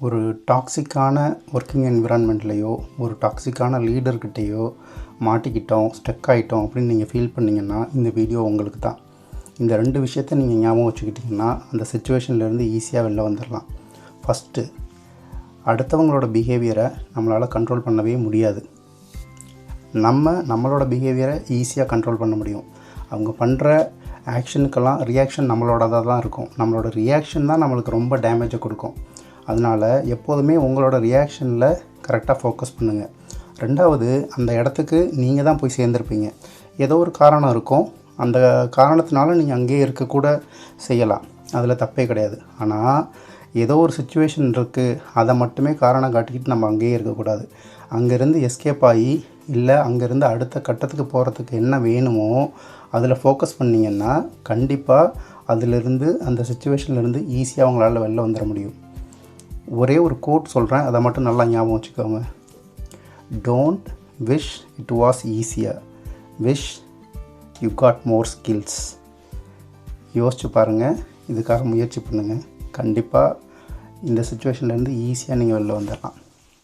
ஒரு டாக்ஸிக்கான ஒர்க்கிங் என்விரான்மெண்ட்லேயோ ஒரு டாக்ஸிக்கான லீடர்கிட்டையோ மாட்டிக்கிட்டோம், ஸ்டக் ஆகிட்டோம் அப்படின்னு நீங்கள் ஃபீல் பண்ணிங்கன்னா இந்த வீடியோ உங்களுக்கு தான். இந்த 2 விஷயத்த நீங்கள் ஞாபகம் வச்சுக்கிட்டிங்கன்னா அந்த சிச்சுவேஷன்லேருந்து ஈஸியாக வெளில வந்துடலாம். ஃபஸ்ட்டு, அடுத்தவங்களோட பிஹேவியரை நம்மளால் கண்ட்ரோல் பண்ணவே முடியாது. நம்மளோட பிஹேவியரை ஈஸியாக கண்ட்ரோல் பண்ண முடியும். அவங்க பண்ணுற ஆக்ஷனுக்கெல்லாம் ரியாக்ஷன் நம்மளோடதாக தான் இருக்கும். நம்மளோட ரியாக்ஷன் தான் நம்மளுக்கு ரொம்ப டேமேஜை கொடுக்கும். அதனால் எப்போதுமே உங்களோட ரியாக்ஷனில் கரெக்டாக ஃபோக்கஸ் பண்ணுங்கள். 2வது, அந்த இடத்துக்கு நீங்கள் தான் போய் சேர்ந்துருப்பீங்க. ஏதோ ஒரு காரணம் இருக்கும். அந்த காரணத்தினால நீங்கள் அங்கேயே இருக்கக்கூட செய்யலாம், அதில் தப்பே கிடையாது. ஆனால் ஏதோ ஒரு சுச்சுவேஷன் இருக்குது, அதை மட்டுமே காரணம் காட்டிக்கிட்டு நம்ம அங்கேயே இருக்கக்கூடாது. அங்கேருந்து எஸ்கேப் ஆகி இல்லை அங்கேருந்து அடுத்த கட்டத்துக்கு போகிறதுக்கு என்ன வேணுமோ அதில் ஃபோக்கஸ் பண்ணிங்கன்னா கண்டிப்பாக அதிலிருந்து அந்த சிச்சுவேஷன்லேருந்து ஈஸியாக அவங்களால வெளில வந்துட முடியும். ஒரே ஒரு கோட் சொல்கிறேன், அதை மட்டும் நல்லா ஞாபகம் வச்சுக்கோங்க. Don't wish it was easier, wish you got more skills. யோசிச்சு பாருங்கள், இதுக்காக முயற்சி பண்ணுங்கள். கண்டிப்பாக இந்த சிச்சுவேஷன்லேருந்து ஈஸியாக நீங்கள் வெளில வந்துடலாம்.